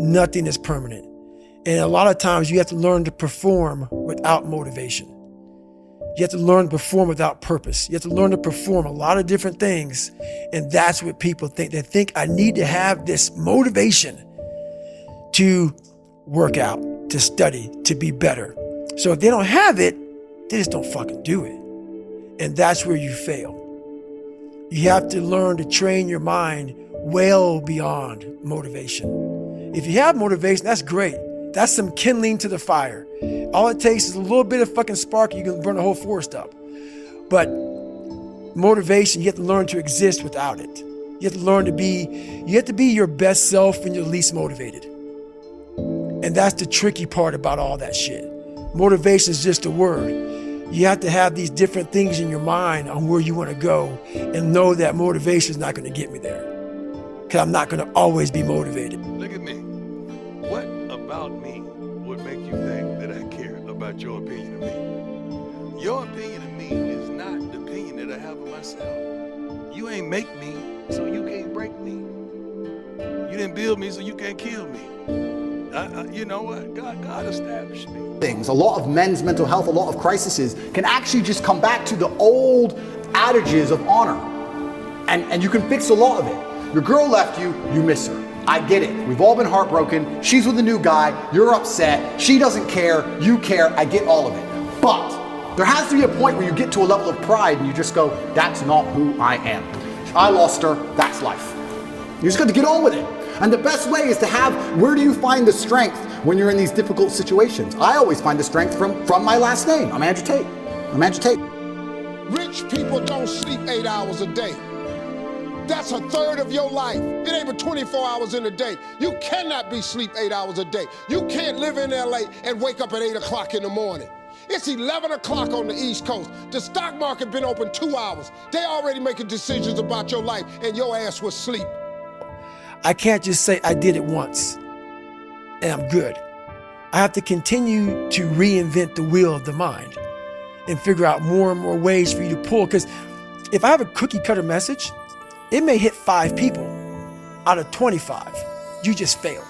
Nothing is permanent. And a lot of times you have to learn to perform without motivation. You have to learn to perform without purpose. You have to learn to perform a lot of different things. And that's what people think. They think I need to have this motivation to work out, to study, to be better. So if they don't have it, they just don't fucking do it. And that's where you fail. You have to learn to train your mind well beyond motivation. If you have motivation, that's great. That's some kindling to the fire. All it takes is a little bit of fucking spark, you can burn the whole forest up. But motivation, you have to learn to exist without it. You have to learn to be your best self when you're least motivated. And that's the tricky part about all that shit. Motivation is just a word. You have to have these different things in your mind on where you want to go and know that motivation is not going to get me there. Because I'm not going to always be motivated. Look at me. What about me would make you think that I care about your opinion of me? Your opinion of me is not the opinion that I have of myself. You ain't make me, so you can't break me. You didn't build me, so you can't kill me. You know what? God established me. Things. A lot of men's mental health, a lot of crises can actually just come back to the old adages of honor. And you can fix a lot of it. Your girl left you, you miss her. I get it. We've all been heartbroken. She's with a new guy. You're upset. She doesn't care. You care. I get all of it. But there has to be a point where you get to a level of pride and you just go, that's not who I am. I lost her. That's life. You just got to get on with it. And the best way is to have, where do you find the strength when you're in these difficult situations? I always find the strength from my last name. I'm Andrew Tate. I'm Andrew Tate. Rich people don't sleep 8 hours a day. That's a third of your life. It ain't but 24 hours in a day. You cannot be sleep 8 hours a day. You can't live in LA and wake up at 8 o'clock in the morning. It's 11 o'clock on the East Coast. The stock market been open 2 hours. They already making decisions about your life and your ass was asleep. I can't just say I did it once and I'm good. I have to continue to reinvent the wheel of the mind and figure out more and more ways for you to pull. Because if I have a cookie cutter message, it may hit 5 people out of 25. You just failed.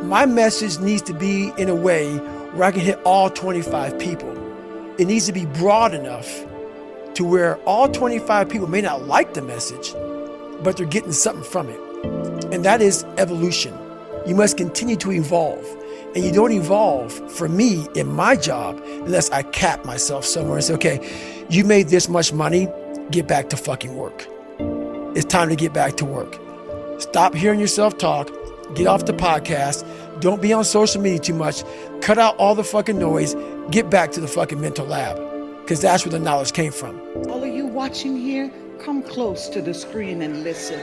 My message needs to be in a way where I can hit all 25 people. It needs to be broad enough to where all 25 people may not like the message, but they're getting something from it. And that is evolution. You must continue to evolve. And you don't evolve, for me, in my job, unless I cap myself somewhere and say, okay, you made this much money, get back to fucking work. It's time to get back to work. Stop hearing yourself talk, get off the podcast, don't be on social media too much, cut out all the fucking noise, get back to the fucking mental lab, because that's where the knowledge came from. All of you watching here, come close to the screen and listen.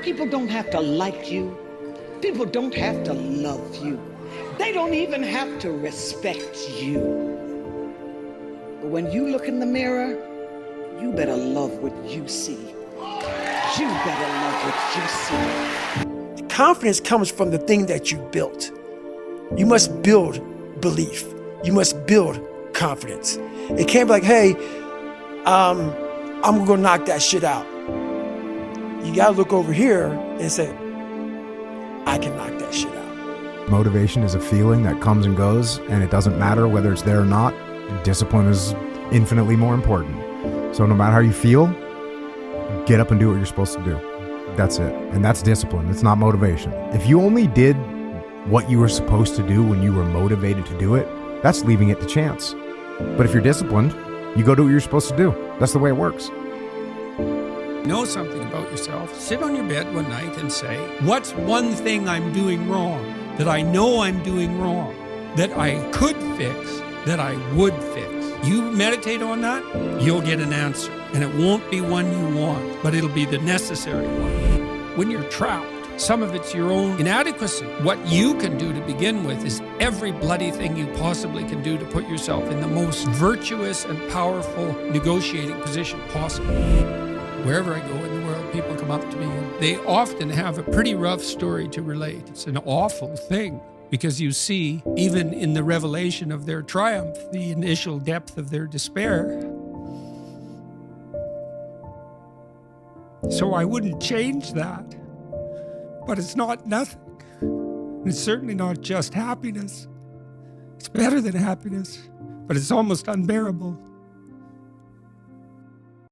People don't have to like you. People don't have to love you. They don't even have to respect you. But when you look in the mirror, you better love what you see. You better love what you see. Confidence comes from the thing that you built. You must build belief. You must build confidence. It can't be like, hey, I'm gonna go knock that shit out. You gotta look over here and say, I can knock that shit out. Motivation is a feeling that comes and goes, and it doesn't matter whether it's there or not. Discipline is infinitely more important. So no matter how you feel, get up and do what you're supposed to do. That's it. And that's discipline. It's not motivation. If you only did what you were supposed to do when you were motivated to do it, that's leaving it to chance. But if you're disciplined, you go do what you're supposed to do. That's the way it works. Know something about yourself. Sit on your bed one night and say, what's one thing I'm doing wrong, that I know I'm doing wrong, that I could fix, that I would fix? You meditate on that, you'll get an answer. And it won't be one you want, but it'll be the necessary one. When you're trapped, some of it's your own inadequacy. What you can do to begin with is every bloody thing you possibly can do to put yourself in the most virtuous and powerful negotiating position possible. Wherever I go in the world, people come up to me and they often have a pretty rough story to relate. It's an awful thing because you see, even in the revelation of their triumph, the initial depth of their despair. So I wouldn't change that. but it's not nothing. And it's certainly not just happiness. It's better than happiness, but it's almost unbearable.